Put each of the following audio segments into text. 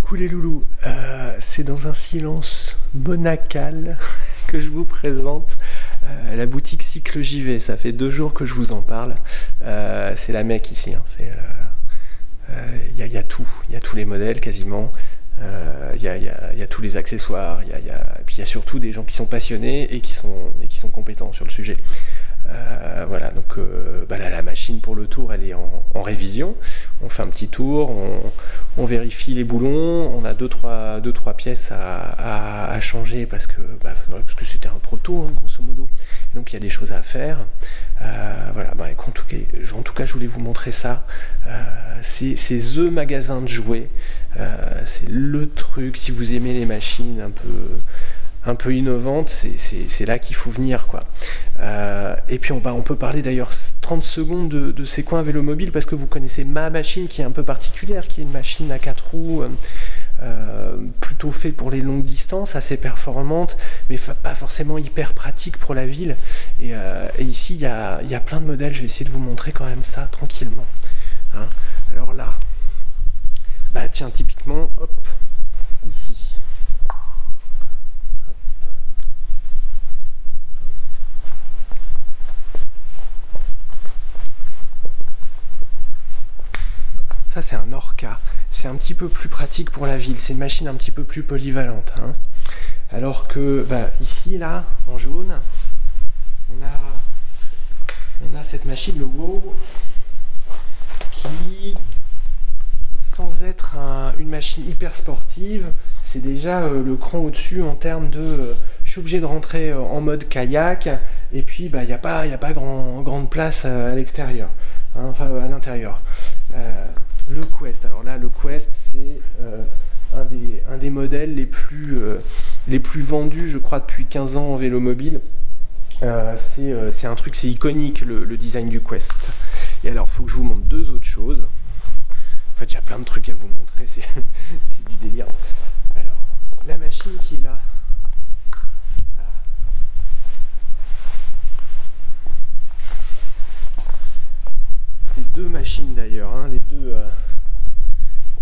Coucou les loulous, c'est dans un silence monacal que je vous présente la boutique Cycle JV. Ça fait 2 jours que je vous en parle. C'est la mecque ici, hein. Y a tout, il y a tous les modèles quasiment. Il y a tous les accessoires, et puis il y a surtout des gens qui sont passionnés et qui sont compétents sur le sujet. Voilà, donc là, la machine pour le tour, elle est en révision. On fait un petit tour, on vérifie les boulons, on a 2-3 pièces à changer parce que c'était un proto, hein, grosso modo. Donc il y a des choses à faire. Voilà, en tout cas, je voulais vous montrer ça. C'est The magasin de jouets. C'est le truc, si vous aimez les machines un peu innovantes, c'est là qu'il faut venir, quoi. Et puis on peut parler d'ailleurs 30 secondes de ces coins Vélomobile, parce que vous connaissez ma machine qui est un peu particulière, qui est une machine à 4 roues, plutôt fait pour les longues distances, assez performante, mais pas forcément hyper pratique pour la ville. Et ici il y a plein de modèles. Je vais essayer de vous montrer quand même ça tranquillement, hein. Alors là, tiens, typiquement, hop, ici. Ça, c'est un Orca. C'est un petit peu plus pratique pour la ville. C'est une machine un petit peu plus polyvalente, hein. Alors que ici, là, en jaune, on a cette machine, le WOW, qui, sans être une machine hyper sportive, c'est déjà le cran au-dessus en termes de... je suis obligé de rentrer en mode kayak, et puis il n'y a pas grande place à l'extérieur, hein, enfin à l'intérieur. Le Quest, alors là, le Quest, c'est un des modèles les plus vendus, je crois, depuis 15 ans en Vélomobile. C'est un truc, c'est iconique, le design du Quest. Et alors, il faut que je vous montre 2 autres choses. En fait, il y a plein de trucs à vous montrer, c'est du délire. Alors, la machine qui est là. Voilà. Ces 2 machines d'ailleurs, hein,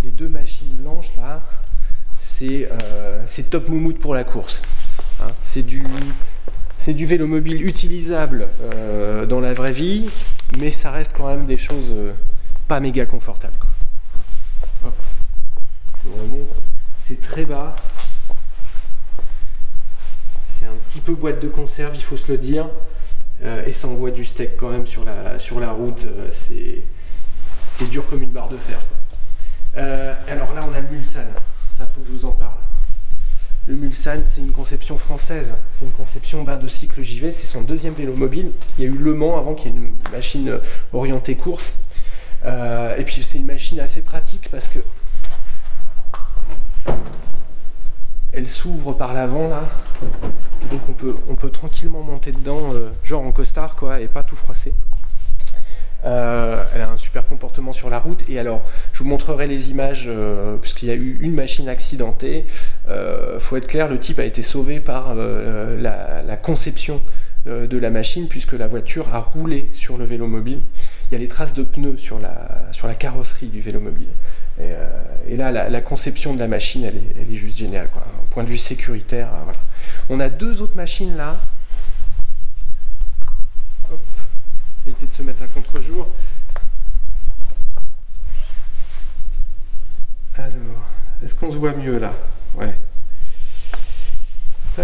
les deux machines blanches là, c'est top moumoute pour la course, hein. C'est du Vélomobile utilisable dans la vraie vie, mais ça reste quand même des choses pas méga confortables, quoi. Hop. Je vous remontre, c'est très bas, c'est un petit peu boîte de conserve, il faut se le dire, et ça envoie du steak quand même sur la route. C'est dur comme une barre de fer, quoi. Alors là, on a le Mulsanne, ça faut que je vous en parle. Le Mulsanne, c'est une conception française, c'est une conception de Cycle JV, c'est son 2e Vélomobile. Il y a eu Le Mans avant, qui est une machine orientée course. Et puis c'est une machine assez pratique parce que elle s'ouvre par l'avant là, donc on peut tranquillement monter dedans, genre en costard, quoi, et pas tout froisser. Elle a un super comportement sur la route. Et alors, je vous montrerai les images, puisqu'il y a eu une machine accidentée. Faut être clair, le type a été sauvé par la conception de la machine, puisque la voiture a roulé sur le Vélomobile. Il y a les traces de pneus sur la carrosserie du Vélomobile. Et là, la conception de la machine, elle est juste géniale, quoi. Au point de vue sécuritaire, voilà. On a 2 autres machines là. Hop. Éviter de se mettre à contre-jour. Alors, est-ce qu'on se voit mieux là? Ouais. Ta.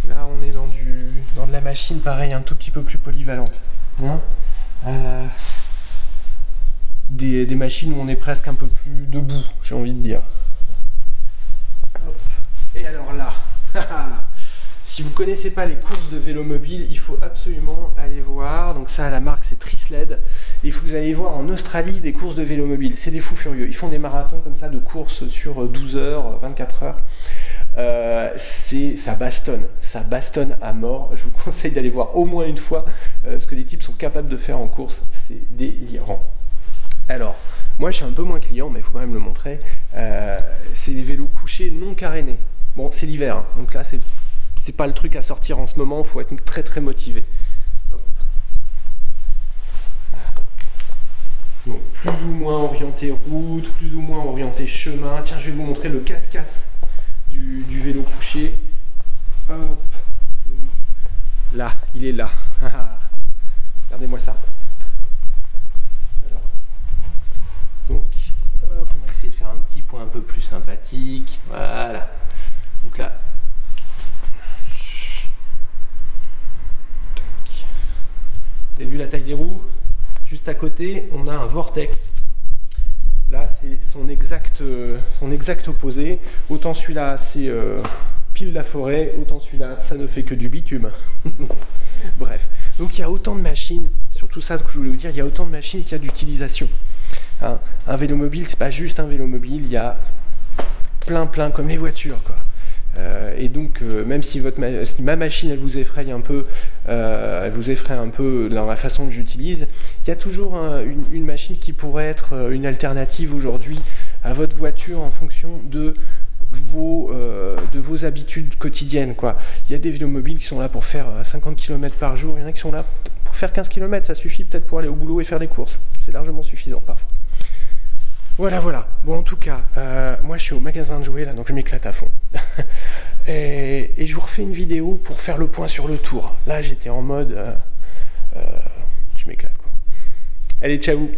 Là, on est dans de la machine, pareil, un tout petit peu plus polyvalente, hein. Des machines où on est presque un peu plus debout, j'ai envie de dire. Hop. Et alors là, si vous ne connaissez pas les courses de Vélomobile, il faut absolument aller voir. Donc ça, la marque, c'est Trisled. Il faut que vous allez voir en Australie des courses de Vélomobile. C'est des fous furieux. Ils font des marathons comme ça de courses sur 12 heures, 24 heures. Ça bastonne à mort. Je vous conseille d'aller voir au moins une fois ce que les types sont capables de faire en course. C'est délirant. Alors, moi je suis un peu moins client, mais il faut quand même le montrer. C'est des vélos couchés non carénés. Bon, c'est l'hiver, hein, donc là c'est c'est pas le truc à sortir en ce moment, il faut être très très motivé. Hop. Donc plus ou moins orienté route, plus ou moins orienté chemin. Tiens, je vais vous montrer le 4x4 du vélo couché. Hop. Là, il est là. Regardez-moi ça. Alors, donc, hop, on va essayer de faire un petit point un peu plus sympathique. Voilà. Donc là. Vous avez vu la taille des roues? Juste à côté, on a un vortex. Là, c'est son exact opposé. Autant celui-là, c'est pile la forêt, autant celui-là, ça ne fait que du bitume. Bref, donc il y a autant de machines, surtout ça que je voulais vous dire, il y a autant de machines qu'il y a d'utilisation. Hein, un vélo mobile, c'est pas juste un vélo mobile, il y a plein comme les voitures, quoi. Et donc, même si ma machine, elle vous effraie un peu dans la façon que j'utilise, il y a toujours une machine qui pourrait être une alternative aujourd'hui à votre voiture en fonction de vos habitudes quotidiennes, quoi. Il y a des vélos mobiles qui sont là pour faire 50 km par jour, il y en a qui sont là pour faire 15 km, ça suffit peut-être pour aller au boulot et faire des courses. C'est largement suffisant parfois. Voilà. Bon, en tout cas, moi je suis au magasin de jouets là, donc je m'éclate à fond. et je vous refais une vidéo pour faire le point sur le tour. Là, j'étais en mode, je m'éclate, quoi. Allez, ciao.